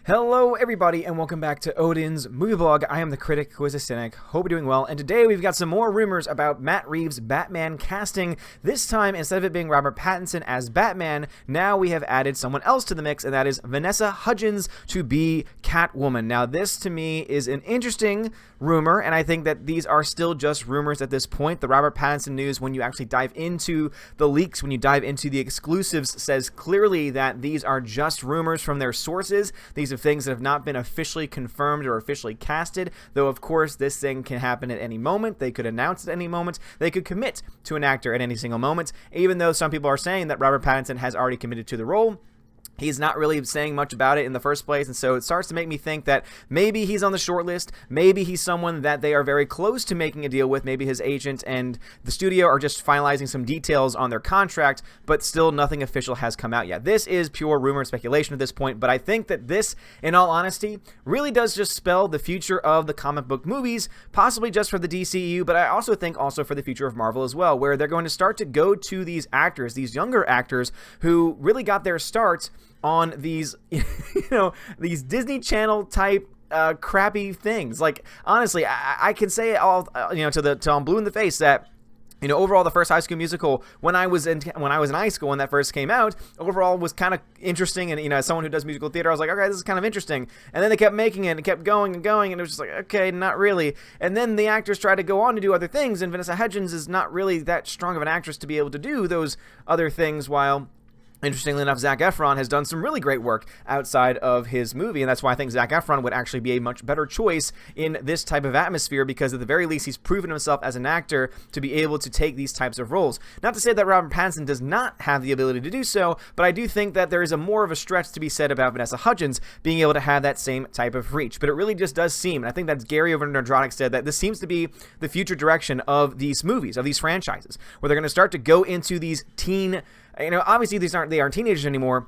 Hello everybody and welcome back to Odin's Movie Blog. I am the critic who is a cynic. Hope you're doing well. And today we've got some more rumors about Matt Reeves' Batman casting. This time, instead of it being Robert Pattinson as Batman, now we have added someone else to the mix, and that is Vanessa Hudgens to be Catwoman. Now this to me is an interesting rumor, and I think that these are still just rumors at this point. The Robert Pattinson news, when you actually dive into the leaks, when you dive into the exclusives, says clearly that these are just rumors from their sources. These are things that have not been officially confirmed or officially casted, though of course this thing can happen at any moment. They could announce at any moment. They could commit to an actor at any single moment, even though some people are saying that Robert Pattinson has already committed to the role. He's not really saying much about it in the first place, and so it starts to make me think that maybe he's on the short list, maybe he's someone that they are very close to making a deal with, maybe his agent and the studio are just finalizing some details on their contract, but still nothing official has come out yet. This is pure rumor and speculation at this point, but I think that this, in all honesty, really does just spell the future of the comic book movies, possibly just for the DCU, but I also think also for the future of Marvel as well, where they're going to start to go to these actors, these younger actors who really got their starts on these, these Disney Channel type crappy things. Like, honestly, I can say all, till I'm blue in the face that, overall, the first High School Musical, when I was in high school when that first came out, overall was kind of interesting. And, as someone who does musical theater, I was like, okay, this is kind of interesting. And then they kept making it and kept going and going. And it was just like, okay, not really. And then the actors tried to go on to do other things. And Vanessa Hudgens is not really that strong of an actress to be able to do those other things, while interestingly enough, Zac Efron has done some really great work outside of his movie, and that's why I think Zac Efron would actually be a much better choice in this type of atmosphere, because at the very least, he's proven himself as an actor to be able to take these types of roles. Not to say that Robert Pattinson does not have the ability to do so, but I do think that there is more of a stretch to be said about Vanessa Hudgens being able to have that same type of reach. But it really just does seem, and I think that's Gary over at Nerdrotic said, that this seems to be the future direction of these movies, of these franchises, where they're going to start to go into these teen, obviously they aren't teenagers anymore,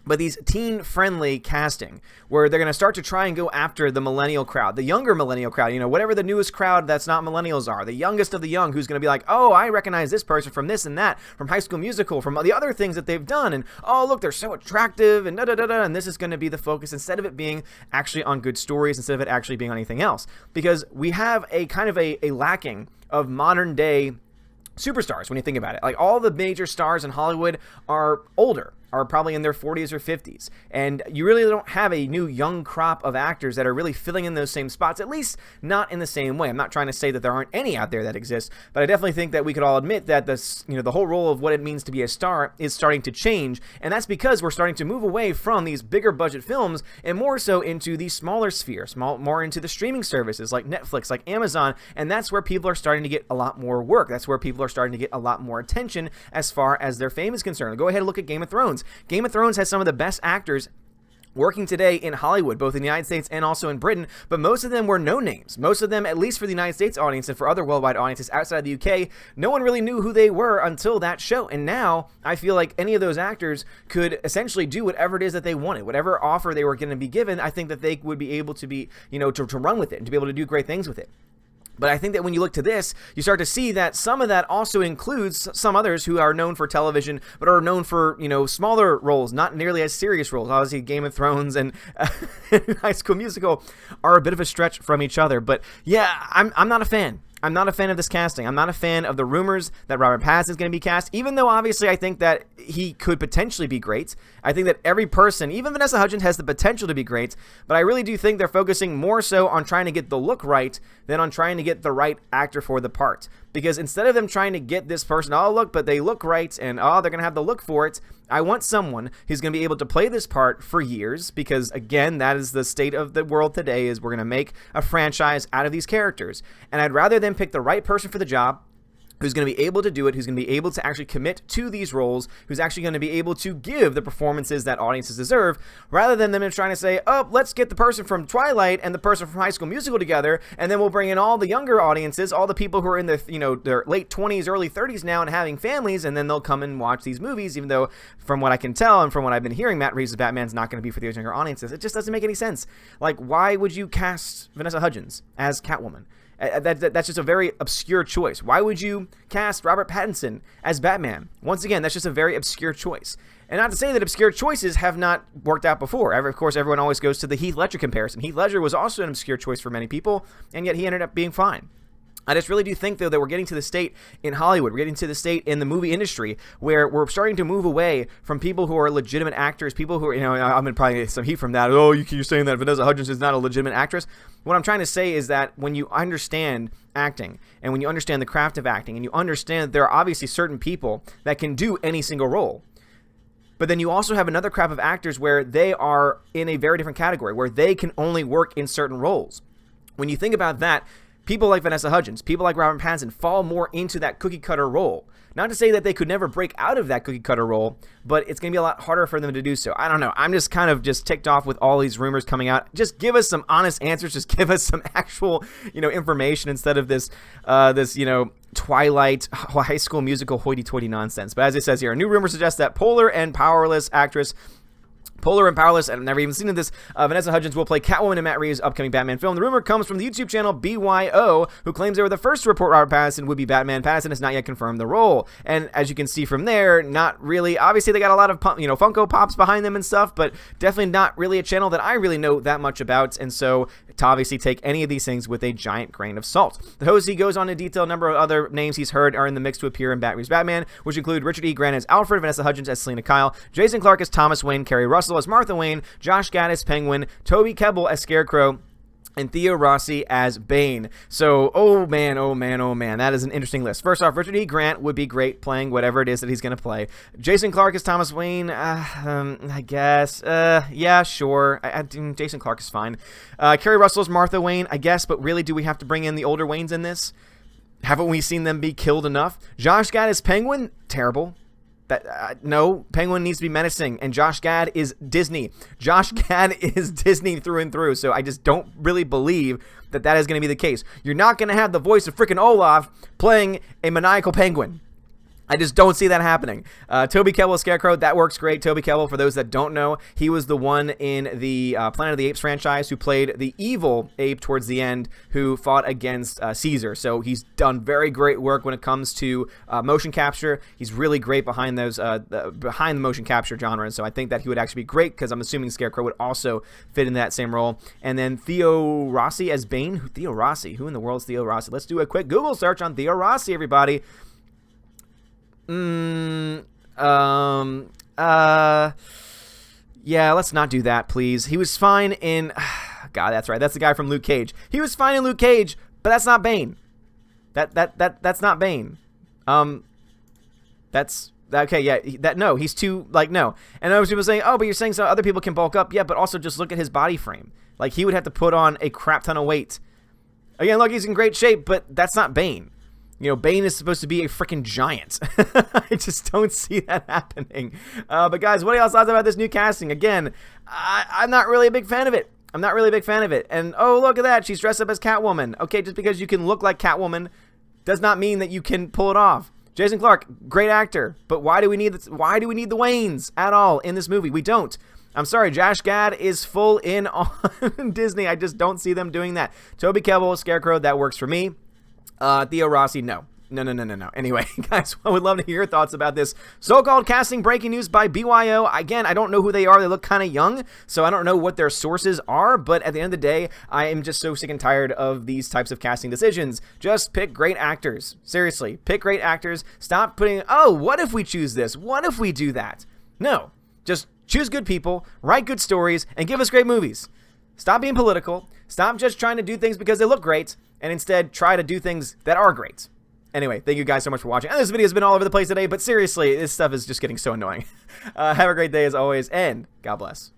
but these teen-friendly casting, where they're going to start to try and go after the millennial crowd, the younger millennial crowd, whatever the newest crowd that's not millennials are, the youngest of the young, who's going to be like, oh, I recognize this person from this and that, from High School Musical, from the other things that they've done, and oh, look, they're so attractive, and da-da-da-da, and this is going to be the focus, instead of it being actually on good stories, instead of it actually being on anything else. Because we have a kind of a lacking of modern-day superstars when you think about it. Like, all the major stars in Hollywood are older, are probably in their 40s or 50s, and you really don't have a new young crop of actors that are really filling in those same spots, at least not in the same way. I'm not trying to say that there aren't any out there that exist, but I definitely think that we could all admit that this, the whole role of what it means to be a star is starting to change, and that's because we're starting to move away from these bigger budget films and more so into the smaller sphere, more into the streaming services like Netflix, like Amazon, and that's where people are starting to get a lot more work. That's where people are starting to get a lot more attention as far as their fame is concerned. Go ahead and look at Game of Thrones. Game of Thrones has some of the best actors working today in Hollywood, both in the United States and also in Britain, but most of them were no names. Most of them, at least for the United States audience and for other worldwide audiences outside the UK, no one really knew who they were until that show. And now I feel like any of those actors could essentially do whatever it is that they wanted, whatever offer they were going to be given. I think that they would be able to be, to run with it and to be able to do great things with it. But I think that when you look to this, you start to see that some of that also includes some others who are known for television, but are known for, smaller roles, not nearly as serious roles. Obviously, Game of Thrones and High School Musical are a bit of a stretch from each other. But yeah, I'm not a fan. I'm not a fan of this casting. I'm not a fan of the rumors that Robert Pattinson is going to be cast, even though obviously I think that he could potentially be great. I think that every person, even Vanessa Hudgens, has the potential to be great, but I really do think they're focusing more so on trying to get the look right than on trying to get the right actor for the part. Because instead of them trying to get this person, oh, look, but they look right, and oh, they're going to have the look for it, I want someone who's going to be able to play this part for years, because, again, that is the state of the world today, is we're going to make a franchise out of these characters. And I'd rather them pick the right person for the job, who's going to be able to do it, who's going to be able to actually commit to these roles, who's actually going to be able to give the performances that audiences deserve, rather than them trying to say, oh, let's get the person from Twilight and the person from High School Musical together, and then we'll bring in all the younger audiences, all the people who are in the, their late 20s, early 30s now and having families, and then they'll come and watch these movies, even though, from what I can tell and from what I've been hearing, Matt Reeves' Batman's not going to be for those younger audiences. It just doesn't make any sense. Like, why would you cast Vanessa Hudgens as Catwoman? That's just a very obscure choice. Why would you cast Robert Pattinson as Batman? Once again, that's just a very obscure choice. And not to say that obscure choices have not worked out before. Of course, everyone always goes to the Heath Ledger comparison. Heath Ledger was also an obscure choice for many people, and yet he ended up being fine. I just really do think, though, that we're getting to the state in Hollywood, we're getting to the state in the movie industry where we're starting to move away from people who are legitimate actors, people who are, I'm going to probably get some heat from that. Oh, you're saying that Vanessa Hudgens is not a legitimate actress. What I'm trying to say is that when you understand acting and when you understand the craft of acting and you understand that there are obviously certain people that can do any single role, but then you also have another crop of actors where they are in a very different category, where they can only work in certain roles. When you think about that, people like Vanessa Hudgens, people like Robert Pattinson fall more into that cookie-cutter role. Not to say that they could never break out of that cookie-cutter role, but it's going to be a lot harder for them to do so. I don't know. I'm just kind of ticked off with all these rumors coming out. Just give us some honest answers. Just give us some actual, information instead of this, Twilight High School Musical hoity-toity nonsense. But as it says here, a new rumor suggests that Polar and Powerless, I've never even seen this. Vanessa Hudgens will play Catwoman in Matt Reeves' upcoming Batman film. The rumor comes from the YouTube channel BYO, who claims they were the first to report Robert Pattinson would be Batman. Pattinson has not yet confirmed the role. And as you can see from there, not really. Obviously, they got a lot of Funko Pops behind them and stuff, but definitely not really a channel that I really know that much about. And so to obviously take any of these things with a giant grain of salt. The host, he goes on to detail a number of other names he's heard are in the mix to appear in Matt Reeves' Batman, which include Richard E. Grant as Alfred, Vanessa Hudgens as Selena Kyle, Jason Clarke as Thomas Wayne, Kerry Russell as Martha Wayne, Josh Gad as Penguin, Toby Kebbell as Scarecrow, and Theo Rossi as Bane. So, oh man, that is an interesting list. First off, Richard E. Grant would be great playing whatever it is that he's going to play. Jason Clarke as Thomas Wayne, I guess. Yeah, sure. Jason Clarke is fine. Kerry Russell as Martha Wayne, I guess, but really, do we have to bring in the older Waynes in this? Haven't we seen them be killed enough? Josh Gad as Penguin, terrible. No, Penguin needs to be menacing, and Josh Gad is Disney. Josh Gad is Disney through and through, so I just don't really believe that is going to be the case. You're not going to have the voice of frickin' Olaf playing a maniacal penguin. I just don't see that happening. Toby Kebbell Scarecrow, that works great. Toby Kebbell, for those that don't know, he was the one in the Planet of the Apes franchise who played the evil ape towards the end who fought against Caesar. So he's done very great work when it comes to motion capture. He's really great behind those behind the motion capture genre, and so I think that he would actually be great because I'm assuming Scarecrow would also fit in that same role. And then Theo Rossi as Bane. Theo Rossi? Who in the world is Theo Rossi? Let's do a quick Google search on Theo Rossi, everybody. Yeah, let's not do that, please. He was fine in... God, that's right. That's the guy from Luke Cage. He was fine in Luke Cage, but that's not Bane. That's not Bane. That's... Okay, yeah, no, he's too, no. And I was people saying, oh, but you're saying so other people can bulk up. Yeah, but also just look at his body frame. He would have to put on a crap ton of weight. Again, look, he's in great shape, but that's not Bane. Bane is supposed to be a freaking giant. I just don't see that happening. But guys, what are y'all's thoughts about this new casting? Again, I'm not really a big fan of it. And oh, look at that. She's dressed up as Catwoman. Okay, just because you can look like Catwoman does not mean that you can pull it off. Jason Clarke, great actor. But why do we need the Waynes at all in this movie? We don't. I'm sorry, Josh Gad is full in on Disney. I just don't see them doing that. Toby Kebbell, Scarecrow, that works for me. Theo Rossi, no. Anyway, guys, I would love to hear your thoughts about this so-called casting breaking news by BYO. Again, I don't know who they are. They look kind of young, so I don't know what their sources are, but at the end of the day, I am just so sick and tired of these types of casting decisions. Just pick great actors. Seriously, pick great actors. Stop putting, oh, what if we choose this? What if we do that? No, just choose good people, write good stories, and give us great movies. Stop being political. Stop just trying to do things because they look great, and instead try to do things that are great. Anyway, thank you guys so much for watching. And this video has been all over the place today, but seriously, this stuff is just getting so annoying. Have a great day as always, and God bless.